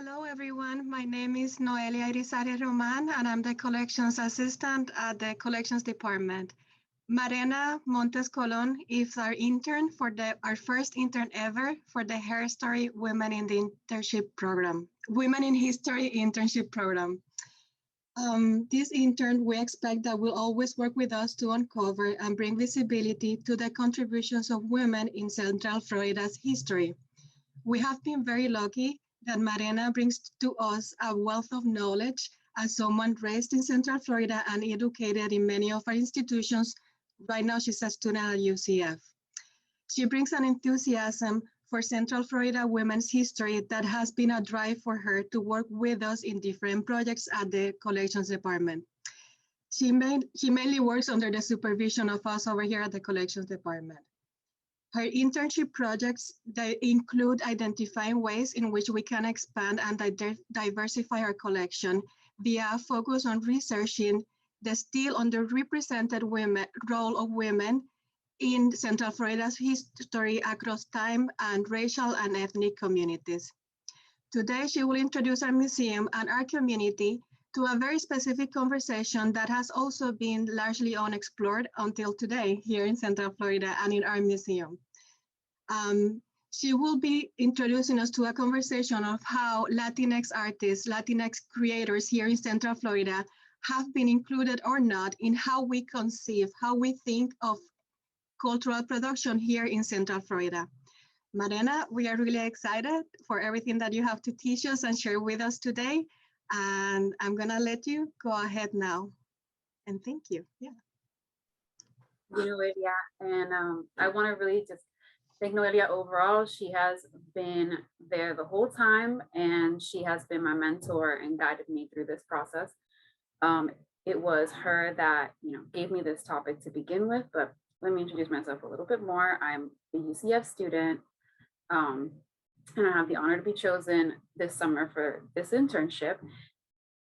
Hello, everyone. My name is Noelia Irizarry Roman, and I'm the collections assistant at the collections department. Marena Montes-Colón is our intern for our first intern ever for the Herstory Women in the Internship Program, Women in History Internship Program. This intern, we expect that will always work with us to uncover and bring visibility to the contributions of women in Central Florida's history. We have been very lucky that Marena brings to us a wealth of knowledge as someone raised in Central Florida and educated in many of our institutions. Right now, she's a student at UCF. She brings an enthusiasm for Central Florida women's history that has been a drive for her to work with us in different projects at the collections department. She mainly works under the supervision of us over here at the collections department. Her internship projects, they include identifying ways in which we can expand and diversify our collection via a focus on researching the still underrepresented role of women in Central Florida's history across time and racial and ethnic communities. Today, she will introduce our museum and our community to a very specific conversation that has also been largely unexplored until today here in Central Florida and in our museum. She will be introducing us to a conversation of how Latinx artists, Latinx creators here in Central Florida have been included or not in how we conceive, how we think of cultural production here in Central Florida. Marena, we are really excited for everything that you have to teach us and share with us today. And I'm gonna let you go ahead now. And thank you. Yeah. Noelia, and I want to really just thank Noelia overall. She has been there the whole time, and she has been my mentor and guided me through this process. It was her that gave me this topic to begin with, but let me introduce myself a little bit more. I'm a UCF student, and I have the honor to be chosen this summer for this internship.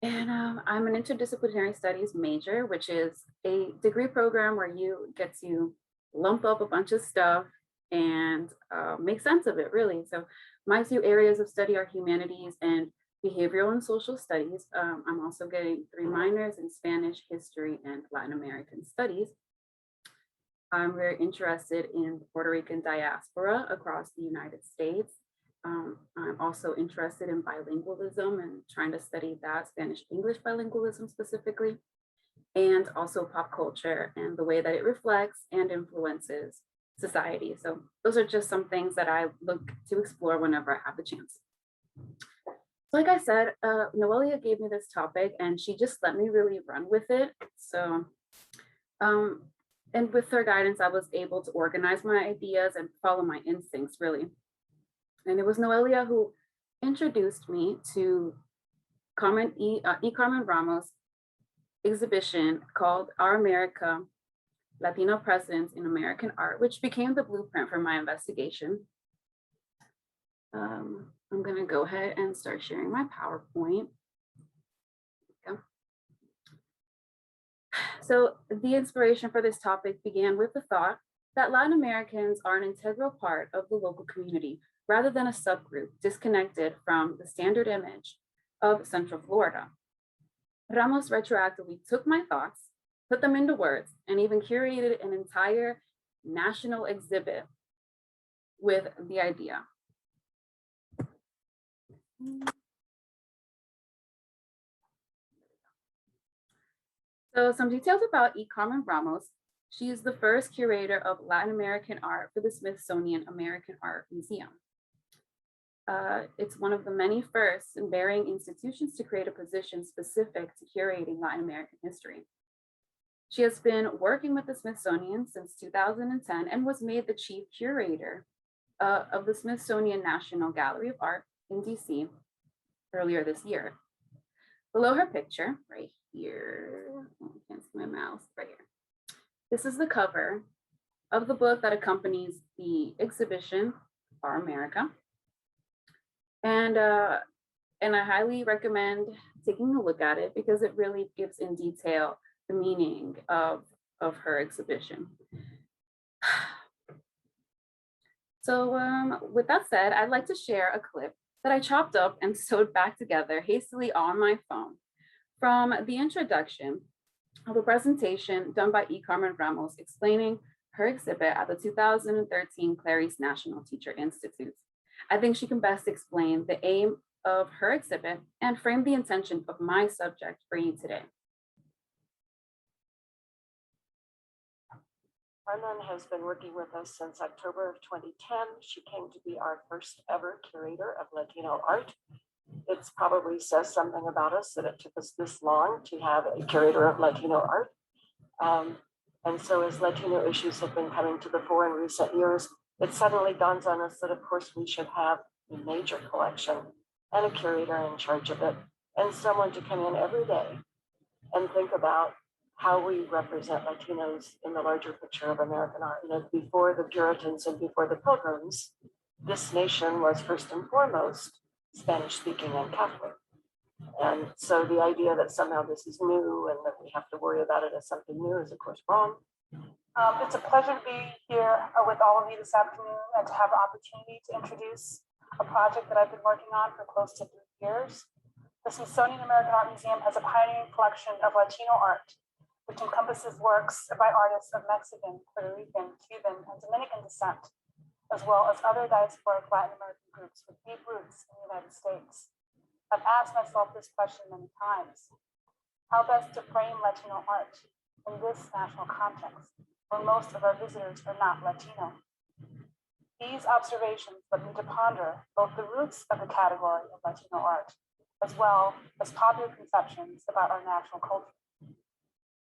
And I'm an interdisciplinary studies major, which is a degree program where you get to lump up a bunch of stuff and make sense of it, really. So my two areas of study are humanities and behavioral and social studies. I'm also getting 3 minors in Spanish, history, and Latin American studies. I'm very interested in Puerto Rican diaspora across the United States. I'm also interested in bilingualism and trying to study that, Spanish-English bilingualism specifically, and also pop culture and the way that it reflects and influences society. So those are just some things that I look to explore whenever I have the chance. So like I said, Noelia gave me this topic and she just let me really run with it. So, and with her guidance, I was able to organize my ideas and follow my instincts, really. And it was Noelia who introduced me to Carmen Ramos' exhibition called Our America, Latino Presence in American Art, which became the blueprint for my investigation. I'm gonna go ahead and start sharing my PowerPoint. So the inspiration for this topic began with the thought that Latin Americans are an integral part of the local community rather than a subgroup disconnected from the standard image of Central Florida. Ramos retroactively took my thoughts, put them into words, and even curated an entire national exhibit with the idea. So some details about Carmen Ramos. She is the first curator of Latin American art for the Smithsonian American Art Museum. It's one of the many firsts in varying institutions to create a position specific to curating Latin American history. She has been working with the Smithsonian since 2010 and was made the chief curator of the Smithsonian National Gallery of Art in DC earlier this year. Below her picture, right here, I can't see my mouse, right here. This is the cover of the book that accompanies the exhibition, Our America. And I highly recommend taking a look at it because it really gives in detail the meaning of her exhibition. So with that said, I'd like to share a clip that I chopped up and sewed back together hastily on my phone. From the introduction of a presentation done by E. Carmen Ramos explaining her exhibit at the 2013 Clarice National Teacher Institute, I think she can best explain the aim of her exhibit and frame the intention of my subject for you today. Carmen has been working with us since October of 2010. She came to be our first ever curator of Latino art. It probably says something about us that it took us this long to have a curator of Latino art. And so as Latino issues have been coming to the fore in recent years, it suddenly dawns on us that of course we should have a major collection and a curator in charge of it, and someone to come in every day and think about how we represent Latinos in the larger picture of American art. You know, before the Puritans and before the Pilgrims, this nation was first and foremost Spanish-speaking and Catholic. And so the idea that somehow this is new and that we have to worry about it as something new is of course wrong. It's a pleasure to be here with all of you this afternoon and to have the opportunity to introduce a project that I've been working on for close to 3 years. The Smithsonian American Art Museum has a pioneering collection of Latino art, which encompasses works by artists of Mexican, Puerto Rican, Cuban, and Dominican descent, as well as other diasporic Latin American groups with deep roots in the United States. I've asked myself this question many times: how best to frame Latino art in this national context, where most of our visitors are not Latino? These observations led me to ponder both the roots of the category of Latino art, as well as popular conceptions about our national culture.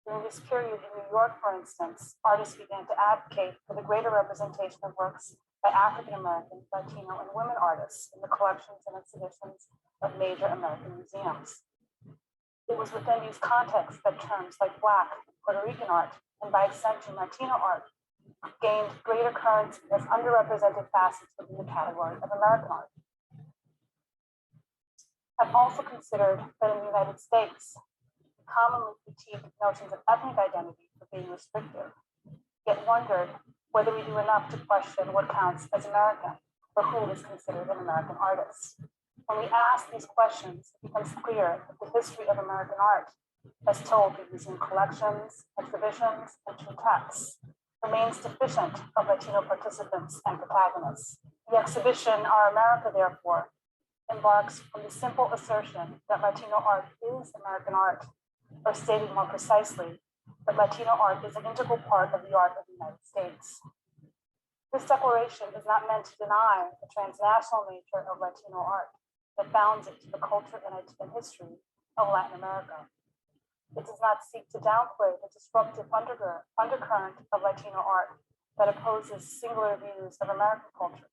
During this period in New York, for instance, artists began to advocate for the greater representation of works by African American, Latino, and women artists in the collections and exhibitions of major American museums. It was within these contexts that terms like Black, Puerto Rican art, and by extension Latino art, gained greater currency as underrepresented facets within the category of American art. I've also considered that in the United States, we commonly critique notions of ethnic identity for being restrictive, yet wondered whether we do enough to question what counts as American or who is considered an American artist. When we ask these questions, it becomes clear that the history of American art, as told through museum collections, exhibitions, and true texts, remains deficient of Latino participants and protagonists. The exhibition, Our America, therefore, embarks on the simple assertion that Latino art is American art, or stated more precisely, that Latino art is an integral part of the art of the United States. This declaration is not meant to deny the transnational nature of Latino art that bounds it to the culture and history of Latin America. It does not seek to downplay the disruptive undercurrent of Latino art that opposes singular views of American culture.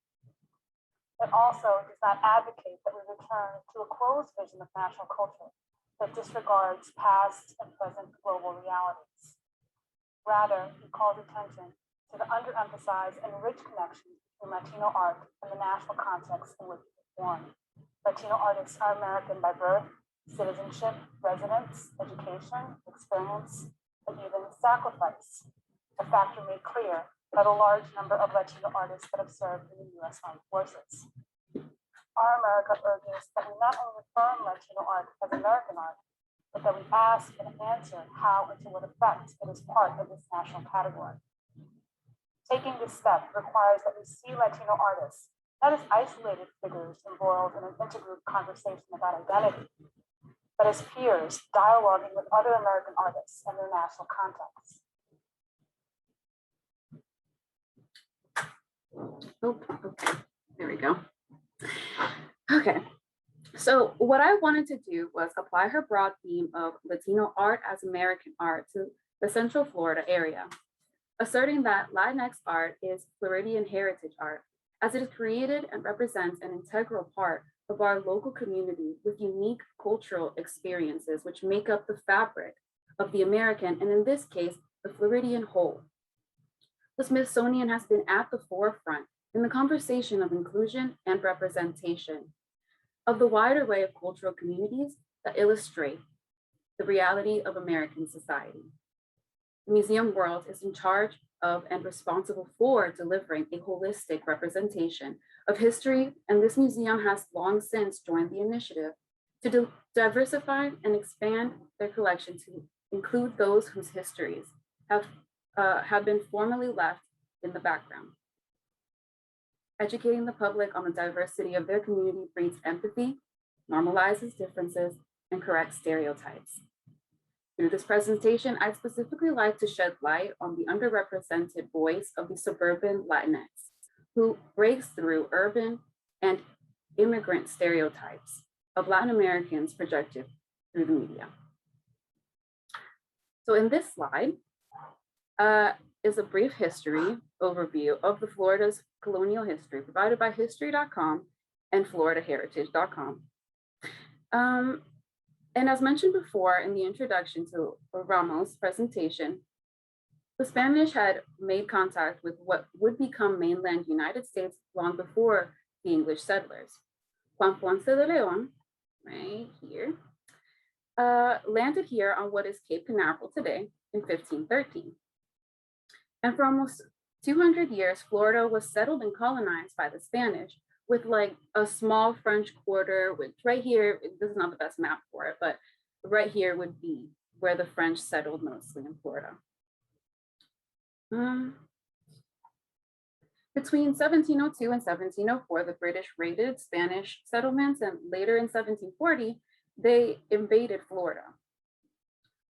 It also does not advocate that we return to a closed vision of national culture that disregards past and present global realities. Rather, it calls attention to the underemphasized and rich connections between Latino art and the national context in which it was born. Latino artists are American by birth, citizenship, residence, education, experience, and even sacrifice, a factor made clear by the large number of Latino artists that have served in the U.S. Armed Forces. Our America urges that we not only affirm Latino art as American art, but that we ask and answer how and to what effect it is part of this national category. Taking this step requires that we see Latino artists not as isolated figures embroiled in an intergroup conversation about identity, but as peers dialoguing with other American artists and their national contexts. Oh, okay, there we go. Okay, so what I wanted to do was apply her broad theme of Latino art as American art to the Central Florida area, asserting that Latinx art is Floridian heritage art, as it is created and represents an integral part of our local community with unique cultural experiences which make up the fabric of the American, and in this case, the Floridian whole. The Smithsonian has been at the forefront in the conversation of inclusion and representation of the wide array of cultural communities that illustrate the reality of American society. The museum world is in charge of and responsible for delivering a holistic representation of history, and this museum has long since joined the initiative to diversify and expand their collection to include those whose histories have been formally left in the background. Educating the public on the diversity of their community breeds empathy, normalizes differences, and corrects stereotypes. Through this presentation, I'd specifically like to shed light on the underrepresented voice of the suburban Latinx, who breaks through urban and immigrant stereotypes of Latin Americans projected through the media. So in this slide is a brief history overview of the Florida's colonial history provided by history.com and floridaheritage.com. And as mentioned before in the introduction to Ramos' presentation, the Spanish had made contact with what would become mainland United States long before the English settlers. Juan Ponce de Leon, right here, landed here on what is Cape Canaveral today in 1513. And for almost 200 years, Florida was settled and colonized by the Spanish, with like a small French quarter, which right here, this is not the best map for it, but right here would be where the French settled mostly in Florida. Between 1702 and 1704, the British raided Spanish settlements, and later in 1740, they invaded Florida.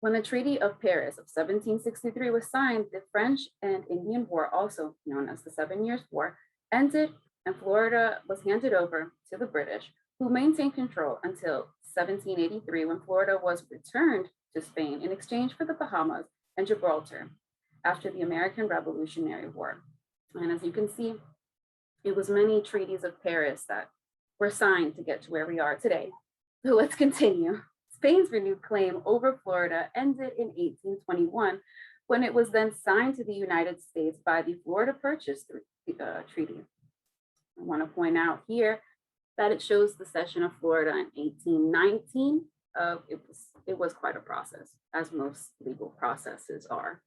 When the Treaty of Paris of 1763 was signed, the French and Indian War, also known as the 7 Years' War, ended, and Florida was handed over to the British, who maintained control until 1783, when Florida was returned to Spain in exchange for the Bahamas and Gibraltar after the American Revolutionary War. And as you can see, it was many treaties of Paris that were signed to get to where we are today. So let's continue. Spain's renewed claim over Florida ended in 1821, when it was then signed to the United States by the Florida Purchase Treaty. I want to point out here that it shows the cession of Florida in 1819. It was quite a process, as most legal processes are.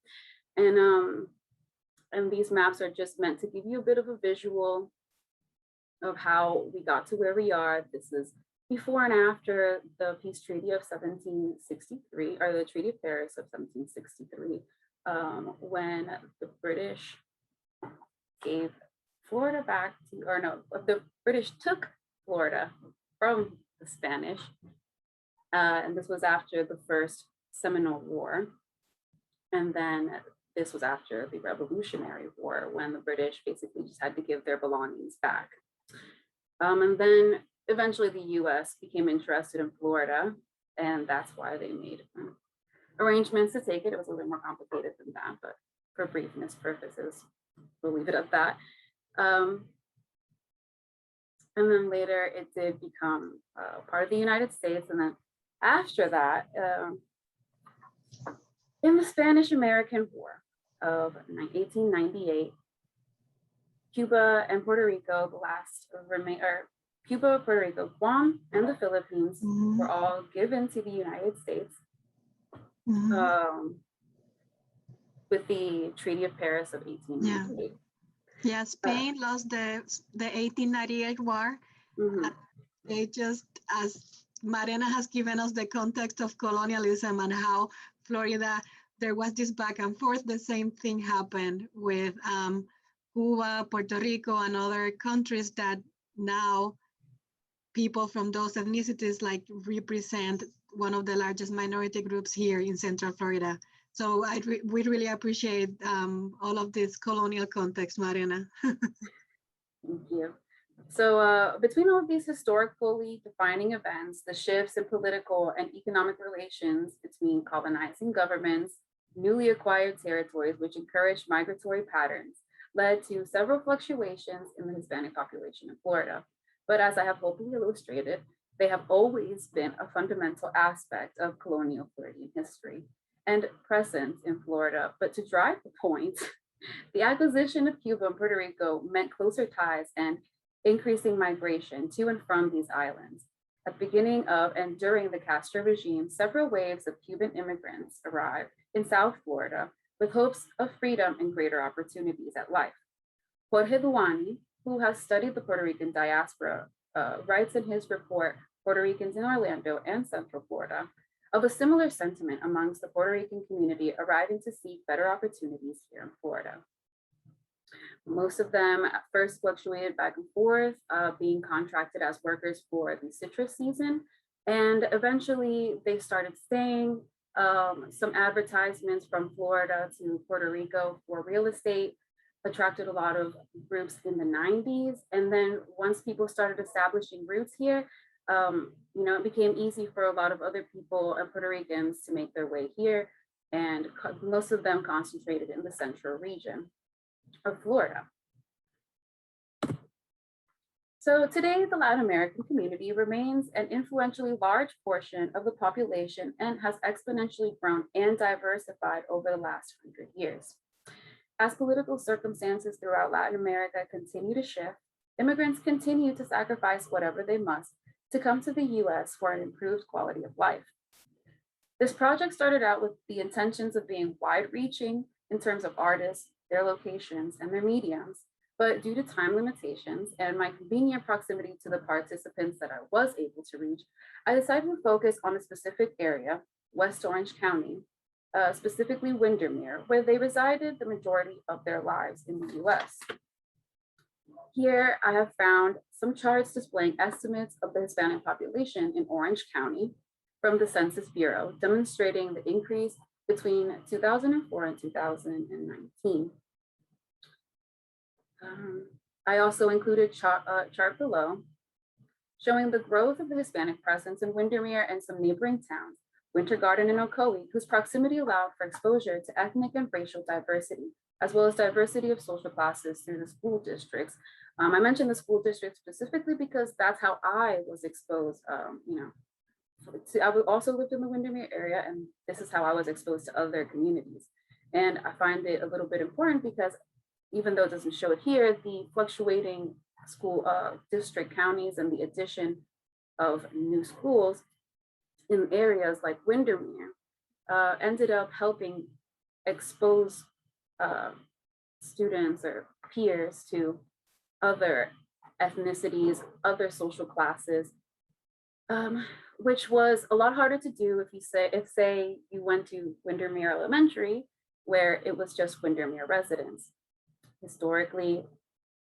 And these maps are just meant to give you a bit of a visual of how we got to where we are. This is before and after the Peace Treaty of 1763, or the Treaty of Paris of 1763, when the British gave Florida back to, or no, the British took Florida from the Spanish. And this was after the First Seminole War. And then this was after the Revolutionary War, when the British basically just had to give their belongings back. And then eventually the US became interested in Florida, and that's why they made arrangements to take it. It was a little bit more complicated than that, but for briefness purposes, we'll leave it at that. And then later it did become part of the United States. And then after that, in the Spanish-American War of 1898, Cuba and Puerto Rico, the last Cuba, Puerto Rico, Guam, and the Philippines were all given to the United States with the Treaty of Paris of 1898. Yeah, Spain lost the 1898 war. They just, as Marena has given us the context of colonialism and how Florida, there was this back and forth. The same thing happened with Cuba, Puerto Rico, and other countries that now people from those ethnicities like represent one of the largest minority groups here in Central Florida. So we really appreciate all of this colonial context, Marena. Thank you. So between all of these historically defining events, the shifts in political and economic relations between colonizing governments, newly acquired territories, which encouraged migratory patterns, led to several fluctuations in the Hispanic population in Florida. But as I have hopefully illustrated, they have always been a fundamental aspect of colonial Floridian history and presence in Florida. But to drive the point, the acquisition of Cuba and Puerto Rico meant closer ties and increasing migration to and from these islands. At the beginning of and during the Castro regime, several waves of Cuban immigrants arrived in South Florida with hopes of freedom and greater opportunities at life. Jorge Duani, who has studied the Puerto Rican diaspora, writes in his report, Puerto Ricans in Orlando and Central Florida, of a similar sentiment amongst the Puerto Rican community arriving to seek better opportunities here in Florida. Most of them at first fluctuated back and forth, being contracted as workers for the citrus season. And eventually they started staying. Some advertisements from Florida to Puerto Rico for real estate attracted a lot of groups in the 90s. And then once people started establishing roots here, it became easy for a lot of other people and Puerto Ricans to make their way here. And most of them concentrated in the central region of Florida. So today, the Latin American community remains an influentially large portion of the population and has exponentially grown and diversified over the last 100 years. As political circumstances throughout Latin America continue to shift, immigrants continue to sacrifice whatever they must to come to the US for an improved quality of life. This project started out with the intentions of being wide-reaching in terms of artists, their locations, and their mediums. But due to time limitations and my convenient proximity to the participants that I was able to reach, I decided to focus on a specific area, West Orange County, specifically Windermere, where they resided the majority of their lives in the US. Here I have found some charts displaying estimates of the Hispanic population in Orange County from the Census Bureau, demonstrating the increase between 2004 and 2019. I also included a chart below showing the growth of the Hispanic presence in Windermere and some neighboring towns, Winter Garden and Ocoee, whose proximity allowed for exposure to ethnic and racial diversity, as well as diversity of social classes through the school districts. I mentioned the school district specifically because that's how I was exposed. I also lived in the Windermere area, and this is how I was exposed to other communities. And I find it a little bit important because even though it doesn't show it here, the fluctuating school district counties and the addition of new schools in areas like Windermere ended up helping expose students or peers to other ethnicities, other social classes, which was a lot harder to do if say you went to Windermere Elementary, where it was just Windermere residents. Historically,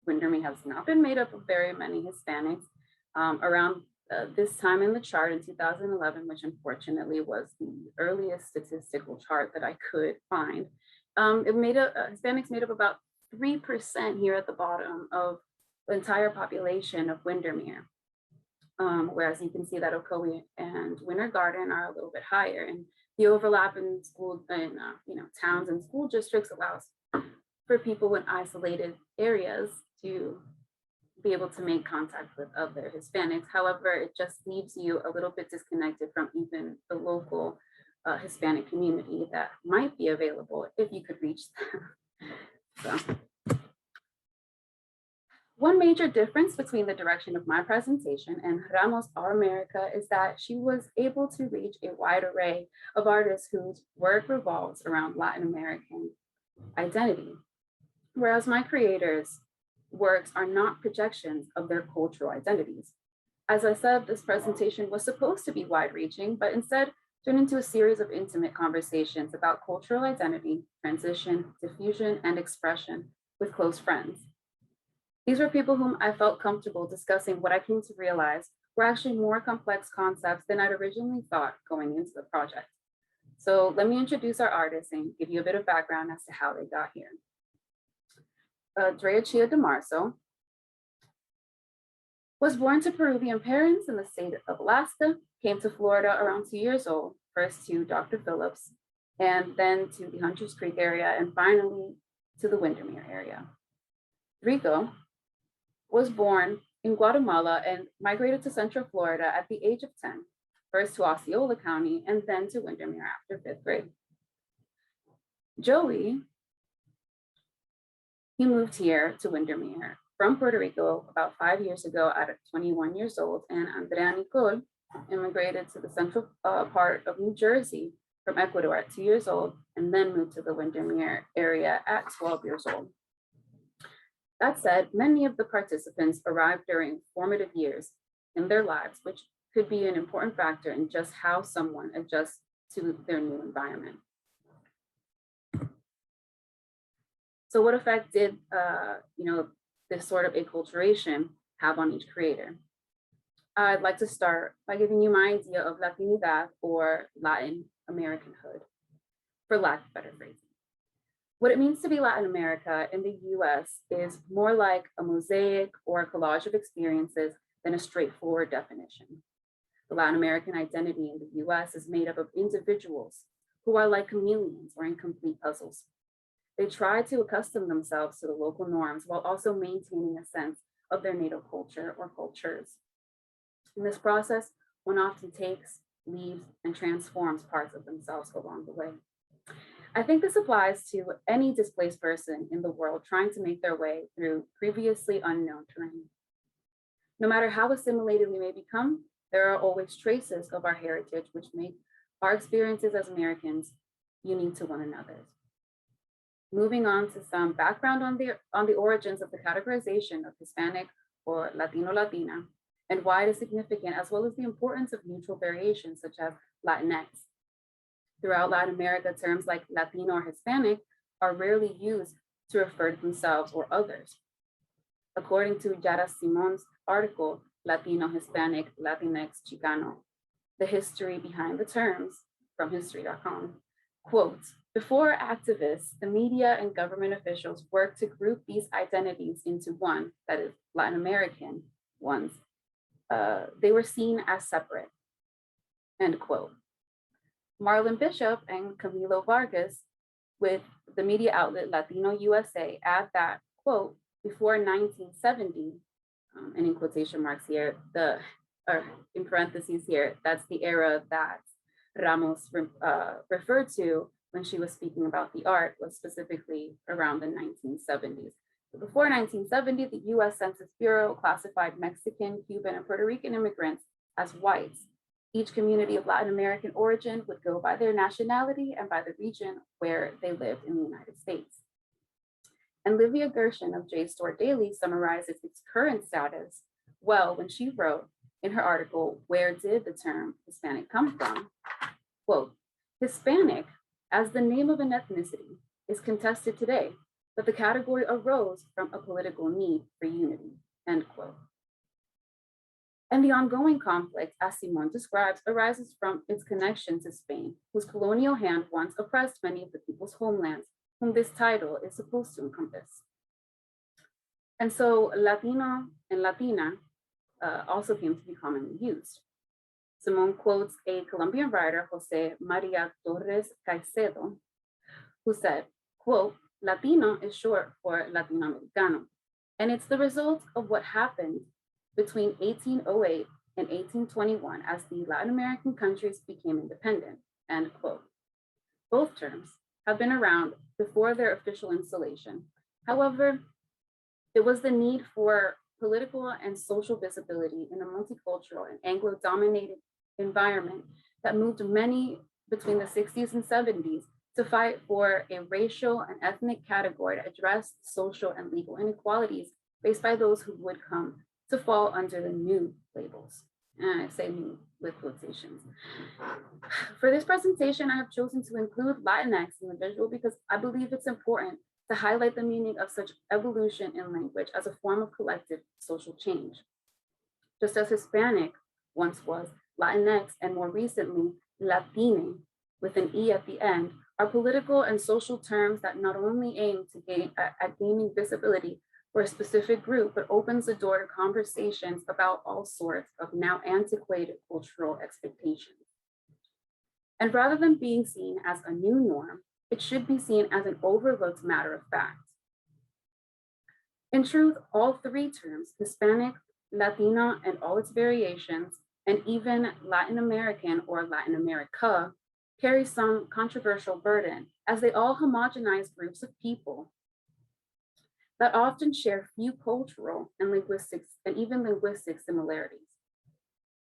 Windermere has not been made up of very many Hispanics. Around this time in the chart in 2011, which unfortunately was the earliest statistical chart that I could find, Hispanics made up about 3% here at the bottom of the entire population of Windermere. Whereas you can see that Ocoee and Winter Garden are a little bit higher, and the overlap in school and towns and school districts allows for people in isolated areas to be able to make contact with other Hispanics. However, it just leaves you a little bit disconnected from even the local Hispanic community that might be available if you could reach them. So, one major difference between the direction of my presentation and Ramos Our America is that she was able to reach a wide array of artists whose work revolves around Latin American identity. Whereas my creators' works are not projections of their cultural identities. As I said, this presentation was supposed to be wide-reaching, but instead turned into a series of intimate conversations about cultural identity, transition, diffusion, and expression with close friends. These were people whom I felt comfortable discussing what I came to realize were actually more complex concepts than I'd originally thought going into the project. So let me introduce our artists and give you a bit of background as to how they got here. Drea Chia DeMarzo was born to Peruvian parents in the state of Alaska, came to Florida around 2 years old, first to Dr. Phillips, and then to the Hunters Creek area, and finally to the Windermere area. Rico was born in Guatemala and migrated to Central Florida at the age of 10, first to Osceola County and then to Windermere after 5th grade. Joey, he moved here to Windermere from Puerto Rico about 5 years ago at 21 years old, and Andrea Nicole immigrated to the central part of New Jersey from Ecuador at 2 years old, and then moved to the Windermere area at 12 years old. That said, many of the participants arrived during formative years in their lives, which could be an important factor in just how someone adjusts to their new environment. So what effect did this sort of acculturation have on each creator? I'd like to start by giving you my idea of Latinidad or Latin Americanhood, for lack of better phrasing. What it means to be Latin America in the US is more like a mosaic or a collage of experiences than a straightforward definition. The Latin American identity in the US is made up of individuals who are like chameleons or incomplete puzzles. They try to accustom themselves to the local norms while also maintaining a sense of their native culture or cultures. In this process, one often takes, leaves, and transforms parts of themselves along the way. I think this applies to any displaced person in the world trying to make their way through previously unknown terrain. No matter how assimilated we may become, there are always traces of our heritage which make our experiences as Americans unique to one another's. Moving on to some background on the origins of the categorization of Hispanic or Latino Latina and why it is significant, as well as the importance of neutral variations such as Latinx. Throughout Latin America, terms like Latino or Hispanic are rarely used to refer to themselves or others. According to Yara Simon's article, Latino, Hispanic, Latinx, Chicano, the history behind the terms from history.com, quote, before activists, the media and government officials worked to group these identities into one, that is Latin American ones, they were seen as separate, end quote. Marlon Bishop and Camilo Vargas with the media outlet Latino USA add that, quote, before 1970, and in quotation marks here, or in parentheses here, that's the era that Ramos referred to when she was speaking about the art, was specifically around the 1970s. So before 1970, the US Census Bureau classified Mexican, Cuban, and Puerto Rican immigrants as whites. Each community of Latin American origin would go by their nationality and by the region where they lived in the United States. And Livia Gershon of JSTOR Daily summarizes its current status well when she wrote in her article, Where Did the Term Hispanic Come From? Quote, Hispanic, as the name of an ethnicity, is contested today, but the category arose from a political need for unity, end quote. And the ongoing conflict, as Simon describes, arises from its connection to Spain, whose colonial hand once oppressed many of the people's homelands, whom this title is supposed to encompass. And so Latino and Latina also came to be commonly used. Simon quotes a Colombian writer, Jose Maria Torres Caicedo, who said, quote, Latino is short for Latinoamericano, and it's the result of what happened between 1808 and 1821 as the Latin American countries became independent, end quote. Both terms have been around before their official installation. However, it was the need for political and social visibility in a multicultural and Anglo-dominated environment that moved many between the 60s and 70s to fight for a racial and ethnic category to address social and legal inequalities faced by those who would come to fall under the new labels. And I say new with quotations. For this presentation, I have chosen to include Latinx in the visual because I believe it's important to highlight the meaning of such evolution in language as a form of collective social change. Just as Hispanic once was, Latinx, and more recently, Latine, with an E at the end, are political and social terms that not only aim to gaining visibility for a specific group, but opens the door to conversations about all sorts of now antiquated cultural expectations. And rather than being seen as a new norm, it should be seen as an overlooked matter of fact. In truth, all three terms, Hispanic, Latino, and all its variations, and even Latin American or Latin America, carry some controversial burden as they all homogenize groups of people that often share few cultural and even linguistic similarities.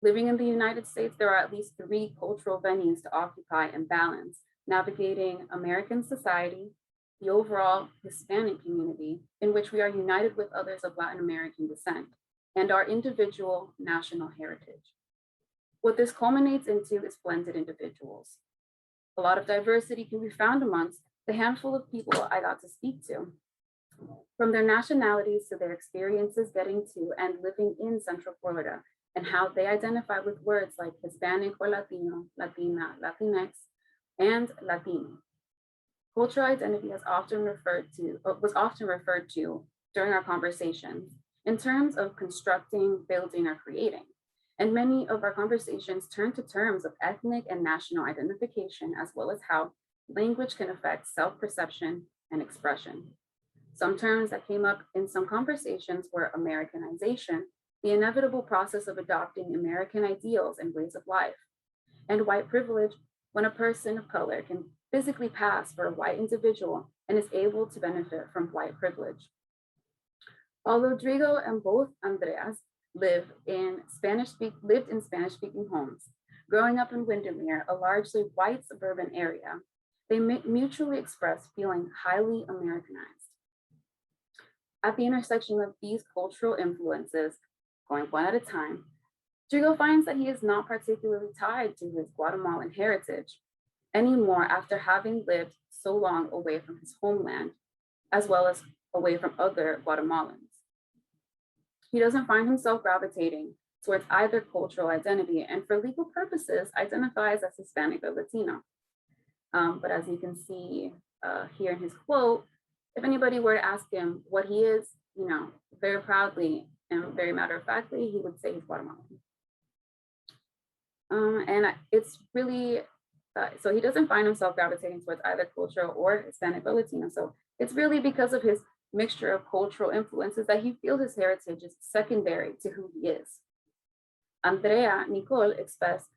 Living in the United States, there are at least 3 cultural venues to occupy and balance, navigating American society, the overall Hispanic community in which we are united with others of Latin American descent, and our individual national heritage. What this culminates into is blended individuals. A lot of diversity can be found amongst the handful of people I got to speak to, from their nationalities to their experiences getting to and living in Central Florida, and how they identify with words like Hispanic or Latino, Latina, Latinx, and Latino. Cultural identity was often referred to during our conversations in terms of constructing, building, or creating. And many of our conversations turn to terms of ethnic and national identification, as well as how language can affect self-perception and expression. Some terms that came up in some conversations were Americanization, the inevitable process of adopting American ideals and ways of life, and white privilege, when a person of color can physically pass for a white individual and is able to benefit from white privilege. While Rodrigo and both Andreas lived in Spanish-speaking homes, growing up in Windermere, a largely white suburban area, they mutually expressed feeling highly Americanized. At the intersection of these cultural influences, going one at a time, Rodrigo finds that he is not particularly tied to his Guatemalan heritage anymore after having lived so long away from his homeland, as well as away from other Guatemalans. He doesn't find himself gravitating towards either cultural identity, and for legal purposes identifies as Hispanic or Latino. But as you can see here in his quote, if anybody were to ask him what he is, very proudly and very matter-of-factly, he would say he's Guatemalan. And it's really, so he doesn't find himself gravitating towards either cultural or Hispanic or Latino. So it's really because of his mixture of cultural influences that he feels his heritage is secondary to who he is. Andrea Nicole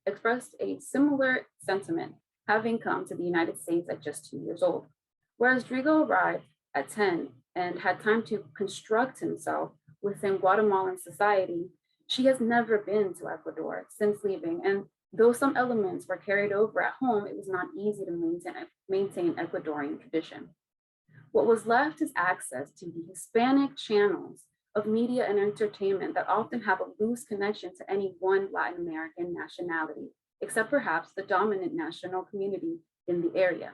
expressed a similar sentiment, having come to the United States at just 2 years old. Whereas Rodrigo arrived at 10 and had time to construct himself within Guatemalan society, she has never been to Ecuador since leaving. And though some elements were carried over at home, it was not easy to maintain Ecuadorian tradition. What was left is access to the Hispanic channels of media and entertainment that often have a loose connection to any one Latin American nationality, except perhaps the dominant national community in the area.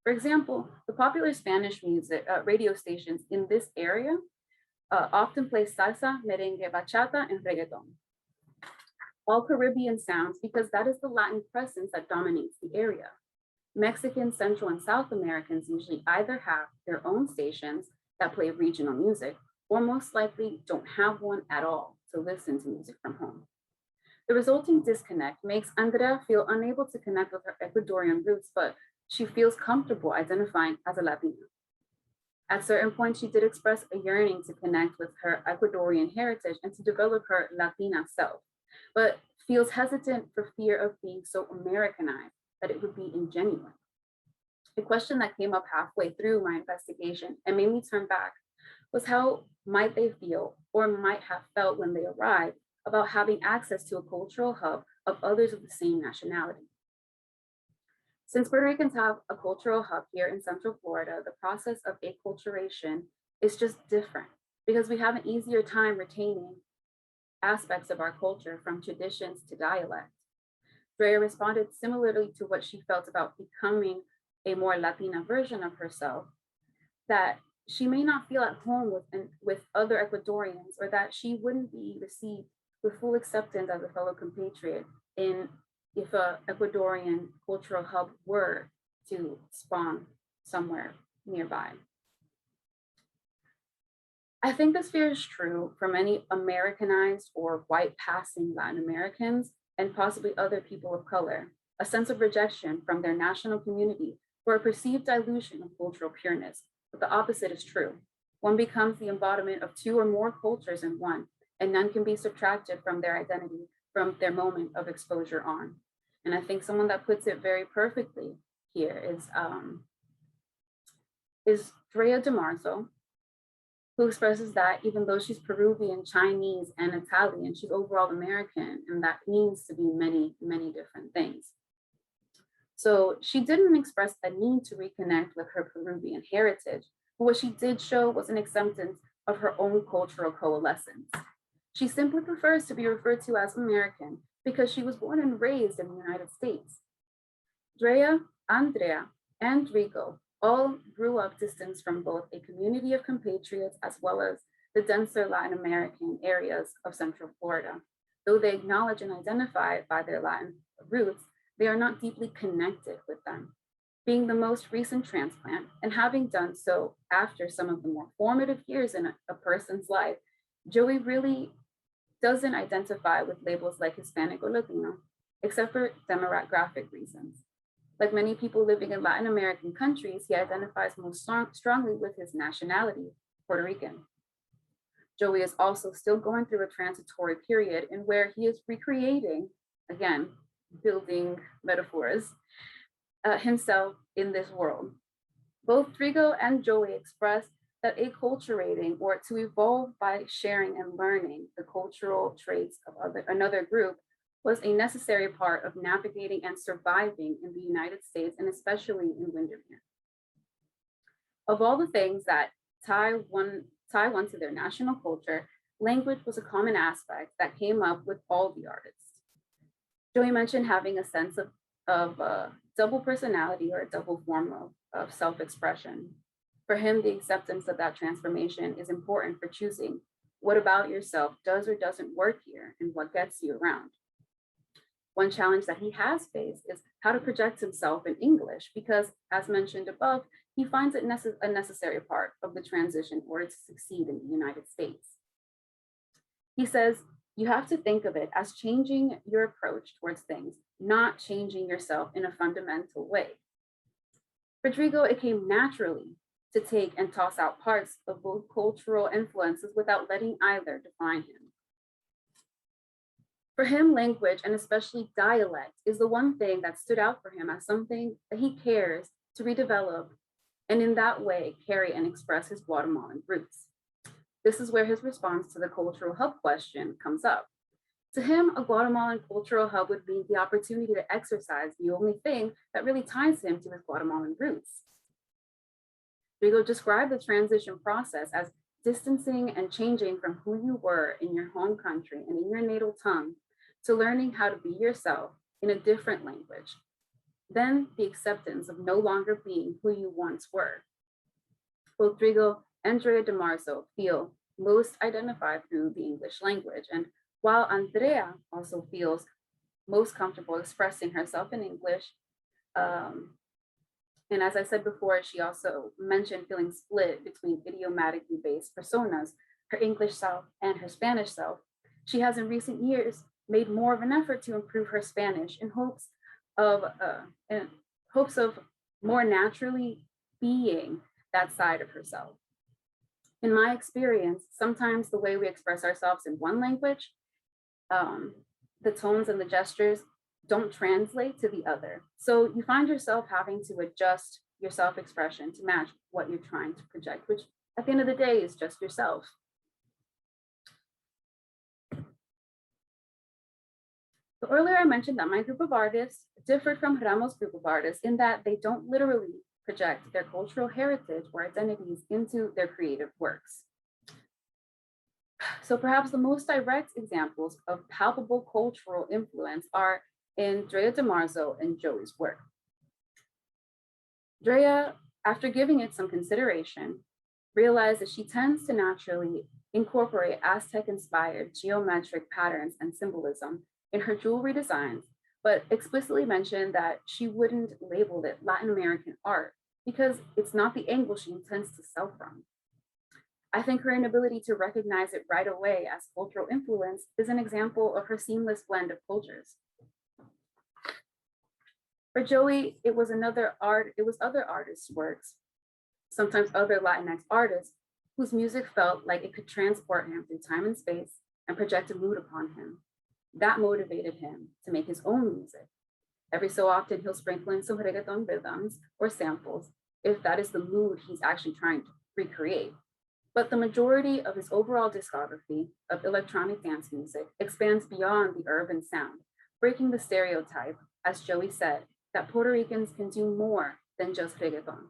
For example, the popular Spanish music radio stations in this area often play salsa, merengue, bachata, and reggaeton. All Caribbean sounds, because that is the Latin presence that dominates the area. Mexican, Central, and South Americans usually either have their own stations that play regional music, or most likely don't have one at all to listen to music from home. The resulting disconnect makes Andrea feel unable to connect with her Ecuadorian roots, but she feels comfortable identifying as a Latina. At certain points, she did express a yearning to connect with her Ecuadorian heritage and to develop her Latina self, but feels hesitant for fear of being so Americanized that it would be ingenuine. The question that came up halfway through my investigation and made me turn back was how might they feel or might have felt when they arrived about having access to a cultural hub of others of the same nationality. Since Puerto Ricans have a cultural hub here in Central Florida, the process of acculturation is just different because we have an easier time retaining aspects of our culture from traditions to dialect. Drea responded similarly to what she felt about becoming a more Latina version of herself, that she may not feel at home with other Ecuadorians, or that she wouldn't be received with full acceptance as a fellow compatriot if a Ecuadorian cultural hub were to spawn somewhere nearby. I think this fear is true for many Americanized or white passing Latin Americans and possibly other people of color, a sense of rejection from their national community for a perceived dilution of cultural pureness. But the opposite is true. One becomes the embodiment of two or more cultures in one, and none can be subtracted from their identity from their moment of exposure on. And I think someone that puts it very perfectly here is Drea DeMarzo, who expresses that even though she's Peruvian, Chinese, and Italian, she's overall American, and that means to be many, many different things. So she didn't express a need to reconnect with her Peruvian heritage, but what she did show was an acceptance of her own cultural coalescence. She simply prefers to be referred to as American because she was born and raised in the United States. Andrea, and Rigo all grew up distanced from both a community of compatriots as well as the denser Latin American areas of Central Florida. Though they acknowledge and identify by their Latin roots, they are not deeply connected with them. Being the most recent transplant and having done so after some of the more formative years in a person's life, Joey really doesn't identify with labels like Hispanic or Latino, except for demographic reasons. Like many people living in Latin American countries, he identifies most strongly with his nationality, Puerto Rican. Joey is also still going through a transitory period in where he is recreating, again, building metaphors, himself in this world. Both Trigo and Joey express that acculturating, or to evolve by sharing and learning the cultural traits of another group, was a necessary part of navigating and surviving in the United States, and especially in Windermere. Of all the things that tie one to their national culture, language was a common aspect that came up with all the artists. Joey mentioned having a sense of double personality or a double form of self-expression. For him, the acceptance of that transformation is important for choosing what about yourself does or doesn't work here and what gets you around. One challenge that he has faced is how to project himself in English, because as mentioned above, he finds it a necessary part of the transition in order to succeed in the United States. He says, you have to think of it as changing your approach towards things, not changing yourself in a fundamental way. For Trigo, it came naturally to take and toss out parts of both cultural influences without letting either define him. For him, language, and especially dialect, is the one thing that stood out for him as something that he cares to redevelop, and in that way, carry and express his Guatemalan roots. This is where his response to the cultural hub question comes up. To him, a Guatemalan cultural hub would be the opportunity to exercise the only thing that really ties him to his Guatemalan roots. Rigo described the transition process as distancing and changing from who you were in your home country and in your natal tongue to learning how to be yourself in a different language. Then the acceptance of no longer being who you once were. Both Rigo and Andrea DeMarzo feel most identified through the English language. And while Andrea also feels most comfortable expressing herself in English, and as I said before, she also mentioned feeling split between idiomatically based personas, her English self and her Spanish self. She has in recent years made more of an effort to improve her Spanish in hopes of more naturally being that side of herself. In my experience, sometimes the way we express ourselves in one language, the tones and the gestures don't translate to the other. So you find yourself having to adjust your self-expression to match what you're trying to project, which at the end of the day is just yourself. So earlier I mentioned that my group of artists differed from Ramos' group of artists in that they don't literally project their cultural heritage or identities into their creative works. So perhaps the most direct examples of palpable cultural influence are in Drea DeMarzo and Joey's work. Drea, after giving it some consideration, realized that she tends to naturally incorporate Aztec-inspired geometric patterns and symbolism in her jewelry designs, but explicitly mentioned that she wouldn't label it Latin American art because it's not the angle she intends to sell from. I think her inability to recognize it right away as cultural influence is an example of her seamless blend of cultures. For Joey, it was other artists' works, sometimes other Latinx artists, whose music felt like it could transport him through time and space and project a mood upon him. That motivated him to make his own music. Every so often, he'll sprinkle in some reggaeton rhythms or samples if that is the mood he's actually trying to recreate. But the majority of his overall discography of electronic dance music expands beyond the urban sound, breaking the stereotype, as Joey said, that Puerto Ricans can do more than just reggaeton.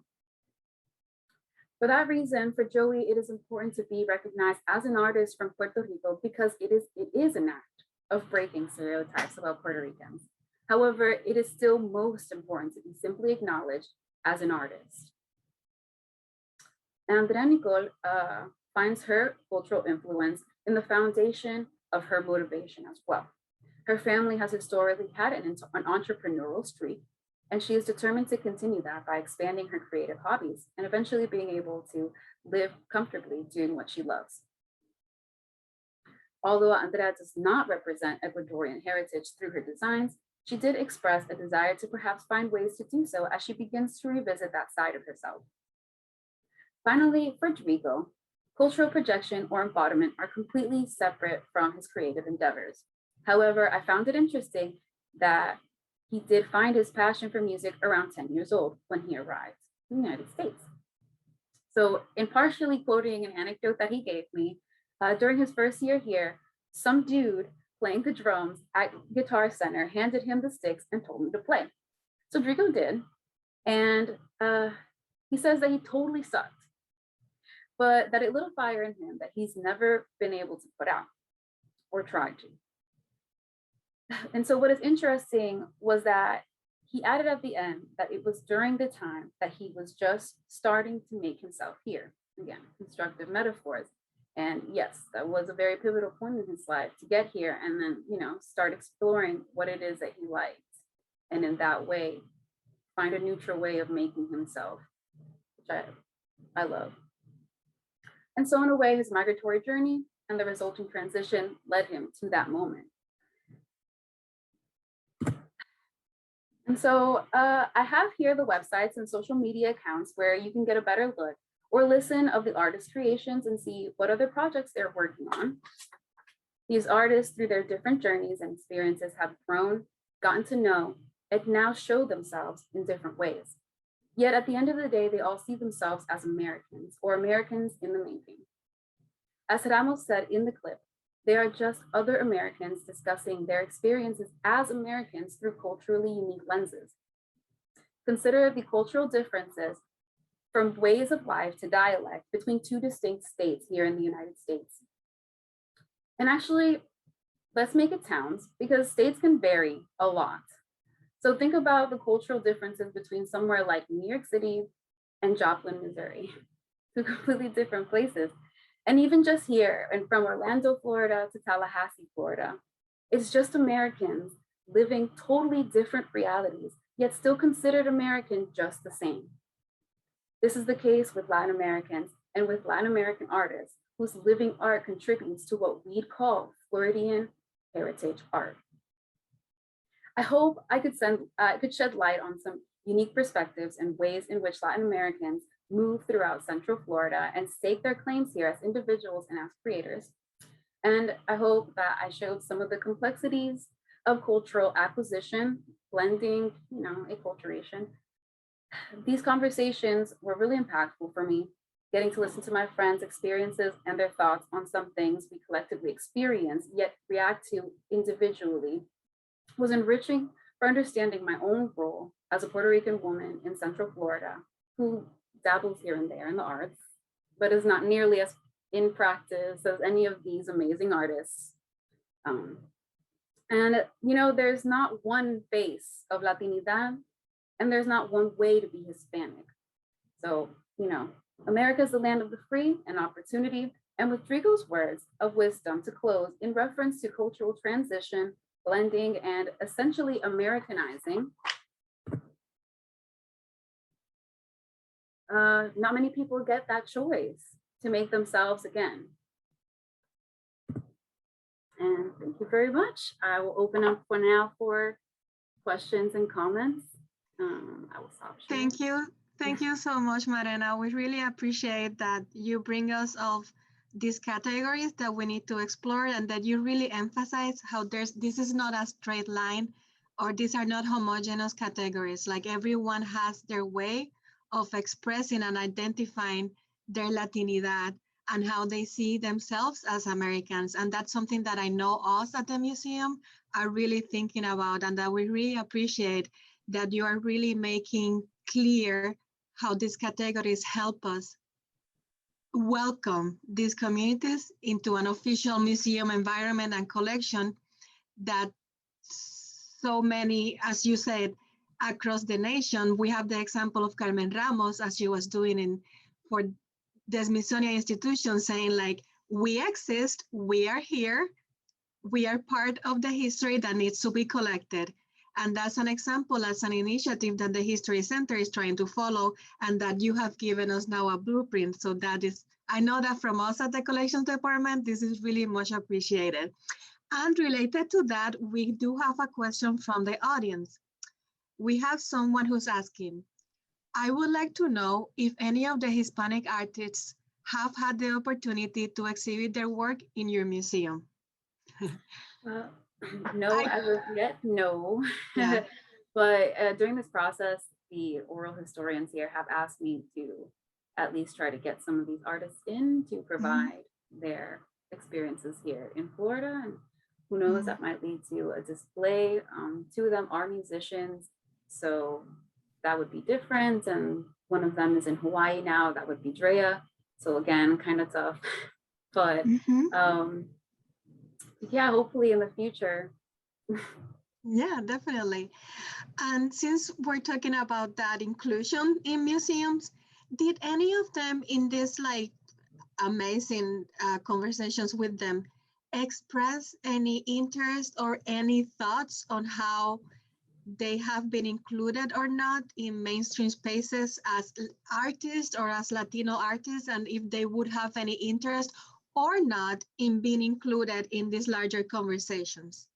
For that reason, for Joey, it is important to be recognized as an artist from Puerto Rico because it is an act of breaking stereotypes about Puerto Ricans. However, it is still most important to be simply acknowledged as an artist. Andrea Nicole finds her cultural influence in the foundation of her motivation as well. Her family has historically had an entrepreneurial streak, and she is determined to continue that by expanding her creative hobbies and eventually being able to live comfortably doing what she loves. Although Andrea does not represent Ecuadorian heritage through her designs, she did express a desire to perhaps find ways to do so as she begins to revisit that side of herself. Finally, for Drigo, cultural projection or embodiment are completely separate from his creative endeavors. However, I found it interesting that he did find his passion for music around 10 years old when he arrived in the United States. So in partially quoting an anecdote that he gave me, during his first year here, some dude playing the drums at Guitar Center handed him the sticks and told him to play. So Drigo did, and he says that he totally sucked, but that it lit a fire in him that he's never been able to put out or tried to. And so what is interesting was that he added at the end that it was during the time that he was just starting to make himself hear. Again, constructive metaphors. And yes, that was a very pivotal point in his life to get here and then, start exploring what it is that he liked. And in that way, find a neutral way of making himself, which I love. And so in a way, his migratory journey and the resulting transition led him to that moment. And so I have here the websites and social media accounts where you can get a better look or listen of the artist's creations and see what other projects they're working on. These artists, through their different journeys and experiences, have grown, gotten to know, and now show themselves in different ways. Yet at the end of the day, they all see themselves as Americans or Americans in the making. As Ramos said in the clip, they are just other Americans discussing their experiences as Americans through culturally unique lenses. Consider the cultural differences from ways of life to dialect between two distinct states here in the United States. And actually, let's make it towns because states can vary a lot. So think about the cultural differences between somewhere like New York City and Joplin, Missouri, two completely different places. And even just here, and from Orlando, Florida to Tallahassee, Florida, it's just Americans living totally different realities, yet still considered American just the same. This is the case with Latin Americans and with Latin American artists whose living art contributes to what we'd call Floridian heritage art. I hope I could shed light on some unique perspectives and ways in which Latin Americans move throughout Central Florida and stake their claims here as individuals and as creators. And I hope that I showed some of the complexities of cultural acquisition, blending, acculturation. These conversations were really impactful for me, getting to listen to my friends' experiences and their thoughts on some things we collectively experience, yet react to individually, was enriching for understanding my own role as a Puerto Rican woman in Central Florida who dabbles here and there in the arts, but is not nearly as in practice as any of these amazing artists. There's not one face of Latinidad, and there's not one way to be Hispanic. So, America is the land of the free and opportunity. And with Drigo's words of wisdom to close in reference to cultural transition, blending, and essentially Americanizing, not many people get that choice to make themselves again. And thank you very much. I will open up for now for questions and comments. I will stop sharing. Thank you. Thank you so much, Marena. We really appreciate that you bring us all these categories that we need to explore and that you really emphasize how this is not a straight line or these are not homogeneous categories. Like everyone has their way of expressing and identifying their Latinidad and how they see themselves as Americans. And that's something that I know us at the museum are really thinking about and that we really appreciate that you are really making clear how these categories help us welcome these communities into an official museum environment and collection that so many, as you said, across the nation. We have the example of Carmen Ramos, as she was doing for the Smithsonian Institution, saying like, we exist, we are here, we are part of the history that needs to be collected. And that's an example, as an initiative that the History Center is trying to follow, and that you have given us now a blueprint. So that is, I know that from us at the Collections Department, this is really much appreciated. And related to that, we do have a question from the audience. We have someone who's asking, I would like to know if any of the Hispanic artists have had the opportunity to exhibit their work in your museum. No, as of yet, no. Yeah. But during this process, the oral historians here have asked me to at least try to get some of these artists in to provide their experiences here in Florida. And who knows, that might lead to a display. Two of them are musicians, so that would be different. And one of them is in Hawaii now, that would be Drea. So again, kind of tough, but yeah, hopefully in the future. Yeah, definitely. And since we're talking about that inclusion in museums, did any of them in this like amazing conversations with them express any interest or any thoughts on how they have been included or not in mainstream spaces as artists or as Latino artists, and if they would have any interest or not in being included in these larger conversations?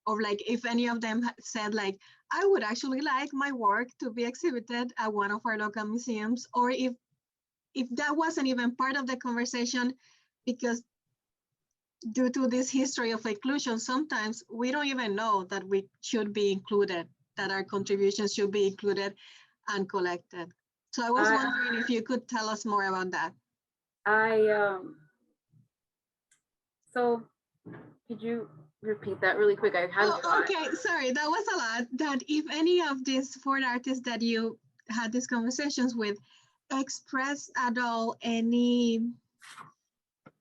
Or like if any of them said like, I would actually like my work to be exhibited at one of our local museums, or if that wasn't even part of the conversation, because due to this history of inclusion, sometimes we don't even know that we should be included, that our contributions should be included and collected. So I was wondering if you could tell us more about that. So could you repeat that really quick? I had okay, sorry, that was a lot. That if any of these 4 artists that you had these conversations with express at all any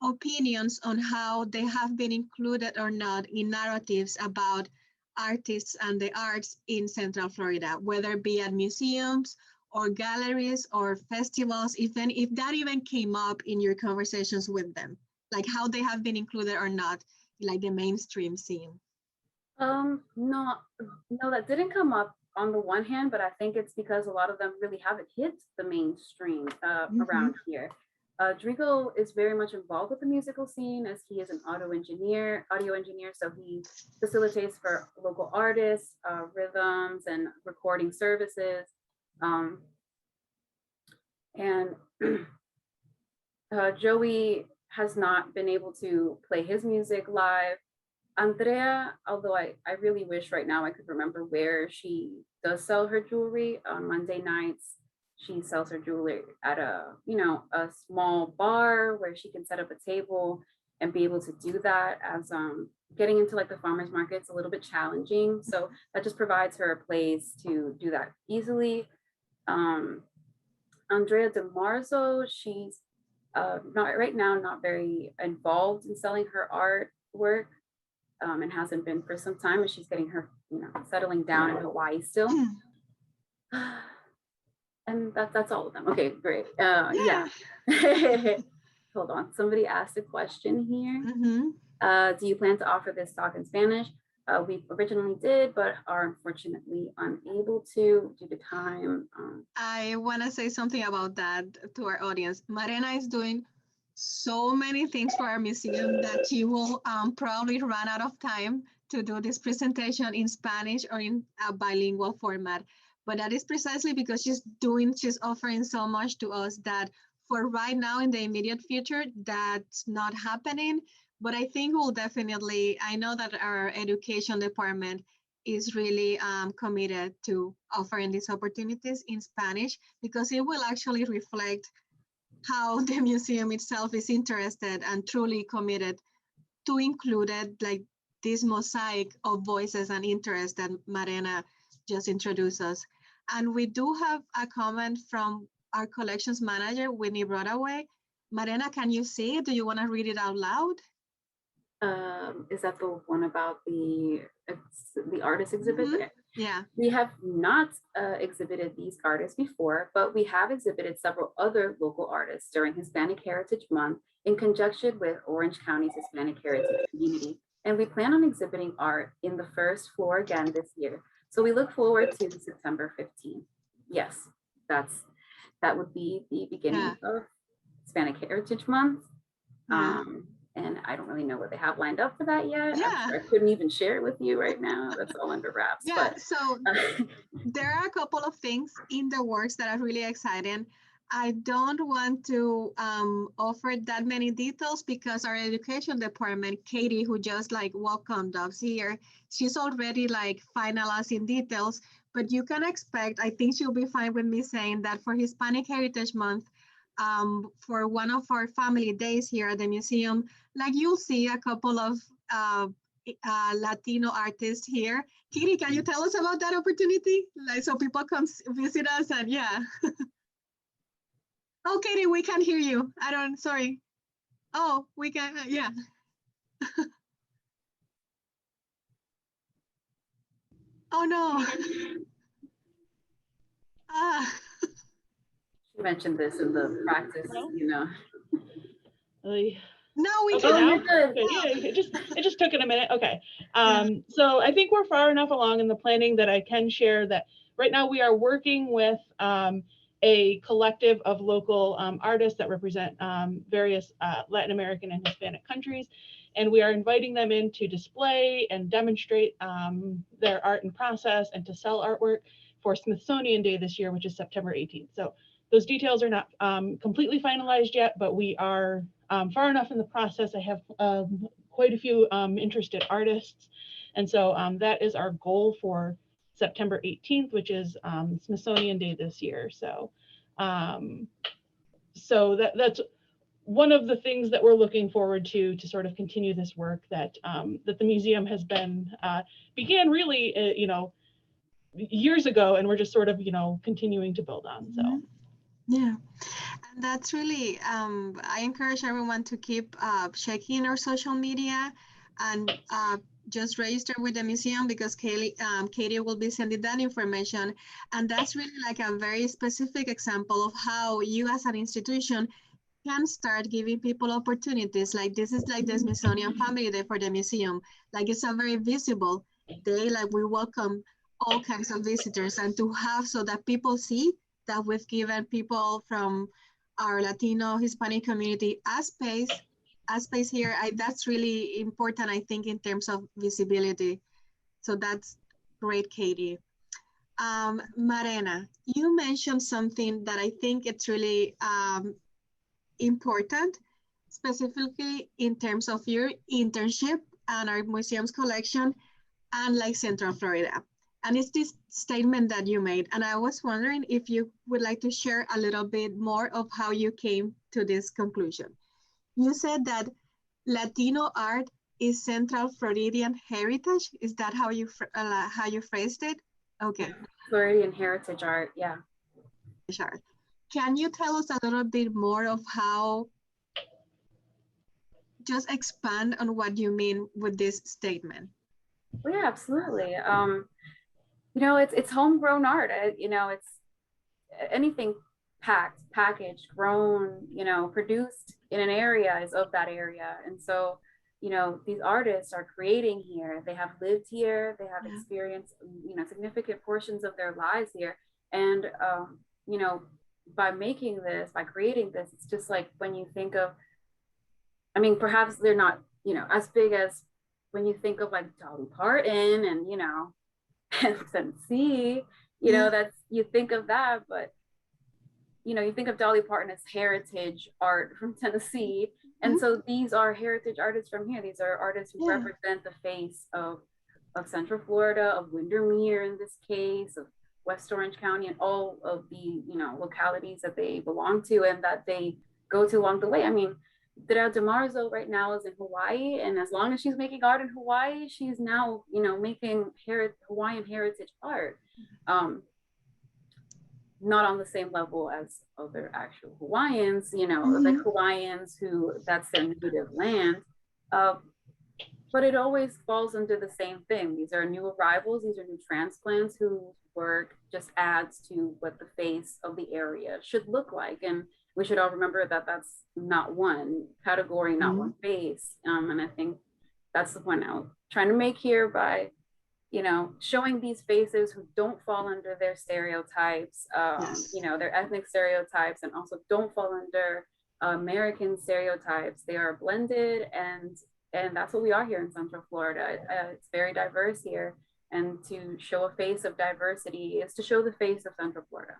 opinions on how they have been included or not in narratives about artists and the arts in Central Florida, whether it be at museums or galleries or festivals, if that even came up in your conversations with them, like how they have been included or not, like the mainstream scene. No, that didn't come up on the one hand, but I think it's because a lot of them really haven't hit the mainstream around here. Drigo is very much involved with the musical scene, as he is an audio engineer, so he facilitates for local artists, rhythms and recording services. And Joey has not been able to play his music live. Andrea, although I really wish right now I could remember where she does sell her jewelry. On Monday nights, she sells her jewelry at a small bar where she can set up a table and be able to do that, as getting into like the farmers market's a little bit challenging. So that just provides her a place to do that easily. Andrea DeMarzo, she's not very involved in selling her artwork, and hasn't been for some time, and she's getting her, settling down in Hawaii still. And that's all of them. Okay, great. Yeah. Hold on. Somebody asked a question here. Do you plan to offer this talk in Spanish? We originally did, but are unfortunately unable to due to time. I want to say something about that to our audience. Marena is doing so many things for our museum that she will probably run out of time to do this presentation in Spanish or in a bilingual format. But that is precisely because she's offering so much to us that for right now in the immediate future, that's not happening. But I think we'll definitely, I know that our education department is really committed to offering these opportunities in Spanish, because it will actually reflect how the museum itself is interested and truly committed to include like this mosaic of voices and interests that Marena just introduce us. And we do have a comment from our collections manager, Whitney Broadway. Marena, can you see it? Do you want to read it out loud? Is that the one about the artist exhibit? Mm-hmm. Yeah. We have not exhibited these artists before, but we have exhibited several other local artists during Hispanic Heritage Month in conjunction with Orange County's Hispanic Heritage Community. And we plan on exhibiting art in the first floor again this year. So we look forward to September 15th. Yes, that would be the beginning of Hispanic Heritage Month. And I don't really know what they have lined up for that yet. Yeah. I couldn't even share it with you right now. That's all under wraps. Yeah, but, so there are a couple of things in the works that are really exciting. I don't want to offer that many details because our education department, Katie, who just like welcomed us here, she's already like finalizing details, but you can expect, I think she'll be fine with me saying that for Hispanic Heritage Month, for one of our family days here at the museum, like you'll see a couple of Latino artists here. Katie, can you tell us about that opportunity? Like so people come visit us and yeah. Oh, Katie, we can't hear you. Sorry. Oh, we can, yeah. Oh no. She mentioned this in the practice, you know. No, we okay, can't. now? Okay, yeah, it just took it a minute. Okay. So I think we're far enough along in the planning that I can share that right now we are working with a collective of local artists that represent various Latin American and Hispanic countries. And we are inviting them in to display and demonstrate their art and process and to sell artwork for Smithsonian Day this year, which is September 18th. So those details are not completely finalized yet, but we are far enough in the process. I have quite a few interested artists. And so that is our goal for September 18th, which is Smithsonian Day this year. So, that's one of the things that we're looking forward to sort of continue this work that that the museum has been began really, years ago, and we're just sort of, continuing to build on. So. Yeah, and that's really, I encourage everyone to keep checking our social media and just register with the museum because Katie will be sending that information. And that's really like a very specific example of how you as an institution can start giving people opportunities. Like this is like the Smithsonian Family Day for the museum. Like it's a very visible day, like we welcome all kinds of visitors and to have so that people see that we've given people from our Latino Hispanic community a space here. That's really important, I think, in terms of visibility. So that's great, Katie. Marena, you mentioned something that I think it's really important, specifically in terms of your internship and our museum's collection and like Central Florida. And it's this statement that you made. And I was wondering if you would like to share a little bit more of how you came to this conclusion. You said that Latino art is Central Floridian heritage. Is that how you phrased it? Okay. Floridian heritage art, yeah. Art. Can you tell us a little bit more of how, just expand on what you mean with this statement? Well, yeah, absolutely. It's homegrown art. It's anything packaged, grown, produced in an area is of that area. And so, these artists are creating here. They have lived here. They have experienced, significant portions of their lives here. And, by creating this, it's just like when you think of, perhaps they're not, as big as when you think of like Dolly Parton and, and Tennessee, you think of that, but you think of Dolly Parton as heritage art from Tennessee. And so these are heritage artists from here. These are artists who represent the face of Central Florida, of Windermere in this case, of West Orange County, and all of the, localities that they belong to and that they go to along the way. Drea DeMarzo right now is in Hawaii, and as long as she's making art in Hawaii, she's now, you know, making Hawaiian heritage art. Not on the same level as other actual Hawaiians, you know, like Hawaiians who that's their native land. But it always falls under the same thing. These are new arrivals, these are new transplants whose work just adds to what the face of the area should look like. And we should all remember that that's not one category, not one face. And I think that's the point I'm trying to make here by, you know, showing these faces who don't fall under their stereotypes, you know, their ethnic stereotypes, and also don't fall under American stereotypes. They are blended, and that's what we are here in Central Florida. It's very diverse here, and to show a face of diversity is to show the face of Central Florida.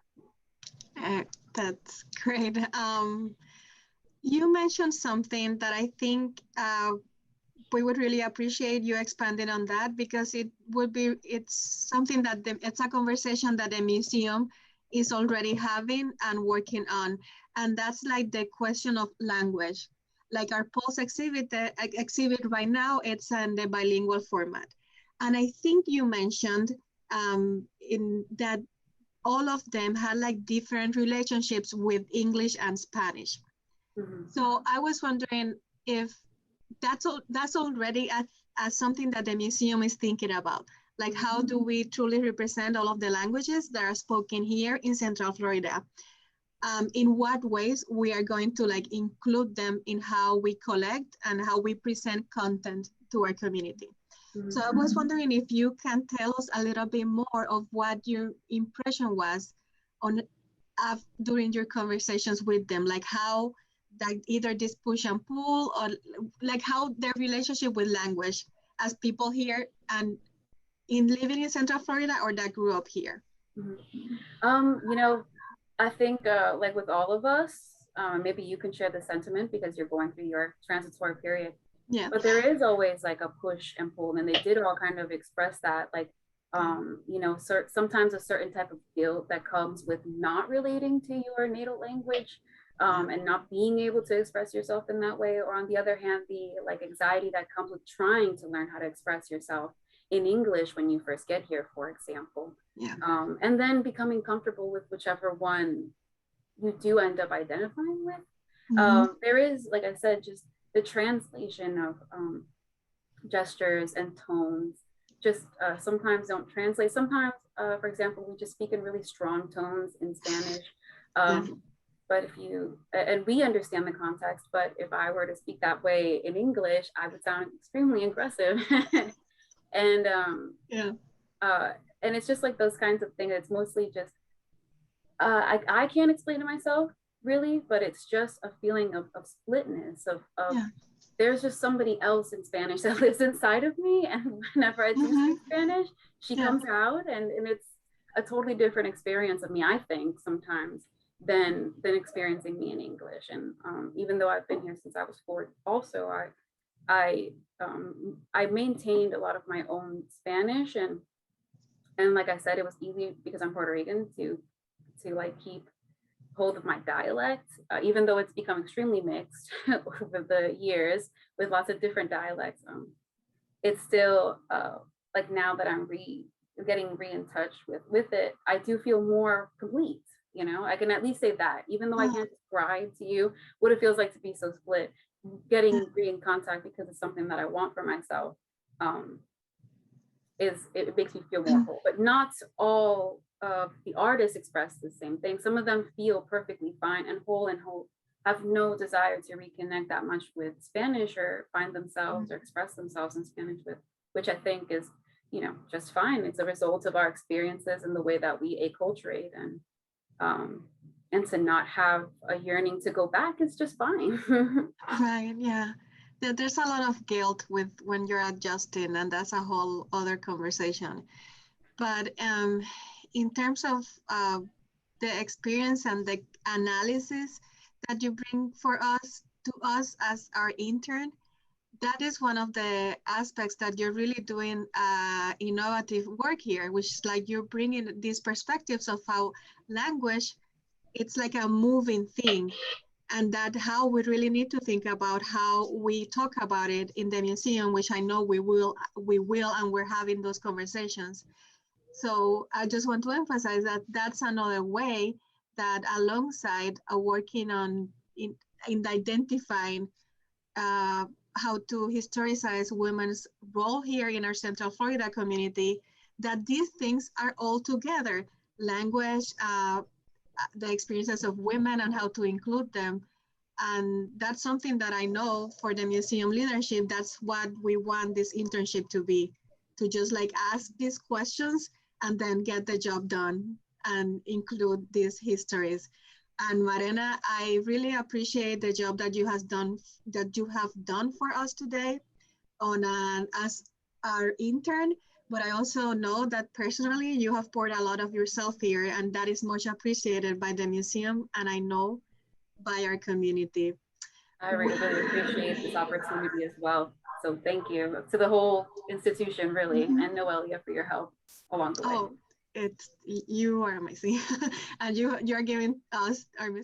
That's great. You mentioned something that I think we would really appreciate you expanding on that, because it's something that it's a conversation that the museum is already having and working on. And that's like the question of language. Like our Pulse exhibit right now, it's in the bilingual format. And I think you mentioned in that all of them had like different relationships with English and Spanish. So I was wondering if that's already as something that the museum is thinking about. Like, how do we truly represent all of the languages that are spoken here in Central Florida? In what ways we are going to like include them in how we collect and how we present content to our community. So I was wondering if you can tell us a little bit more of what your impression was on during your conversations with them, like how that either this push and pull, or like how their relationship with language as people here and in living in Central Florida or that grew up here. You know, I think like with all of us, maybe you can share the sentiment because you're going through your transitory period. Yeah. But there is always like a push and pull, and they did all kind of express that, like, you know, sometimes a certain type of guilt that comes with not relating to your natal language, and not being able to express yourself in that way. Or on the other hand, the like anxiety that comes with trying to learn how to express yourself in English when you first get here, for example. Yeah. And then becoming comfortable with whichever one you do end up identifying with. There is, like I said, just the translation of gestures and tones just sometimes don't translate. Sometimes, for example, we just speak in really strong tones in Spanish. But if you, and we understand the context, but if I were to speak that way in English, I would sound extremely aggressive. And and it's just like those kinds of things. It's mostly just, I can't explain to myself really, but it's just a feeling of splitness, of there's just somebody else in Spanish that lives inside of me. And whenever I do speak Spanish, she comes out, and it's a totally different experience of me, I think, sometimes than experiencing me in English. And even though I've been here since I was 4, also I maintained a lot of my own Spanish, and like I said, it was easy because I'm Puerto Rican to like keep hold of my dialect, even though it's become extremely mixed over the years with lots of different dialects. It's still like now that I'm getting in touch with it, I do feel more complete. You know, I can at least say that, even though I can't describe to you what it feels like to be so split, getting in contact because it's something that I want for myself, it makes me feel more whole. But not all of the artists express the same thing. Some of them feel perfectly fine and whole, have no desire to reconnect that much with Spanish or find themselves or express themselves in Spanish, which I think is, you know, just fine. It's a result of our experiences and the way that we acculturate, and to not have a yearning to go back is just fine. Right, yeah. There's a lot of guilt with when you're adjusting, and that's a whole other conversation. But in terms of the experience and the analysis that you bring to us as our intern, that is one of the aspects that you're really doing innovative work here, which is like you're bringing these perspectives of how language, it's like a moving thing. and that how we really need to think about how we talk about it in the museum, which I know we will, and we're having those conversations. So I just want to emphasize that that's another way that alongside working on in identifying how to historicize women's role here in our Central Florida community, that these things are all together. Language, the experiences of women and how to include them. And that's something that I know for the museum leadership, that's what we want this internship to be, to just like ask these questions and then get the job done and include these histories. And Marena, I really appreciate the job that you have done for us today on as our intern. But I also know that personally you have poured a lot of yourself here, and that is much appreciated by the museum, and I know by our community. I really appreciate this opportunity as well. So thank you to the whole institution, really, and Noelia for your help along the way. Oh, you are amazing, and you're giving us our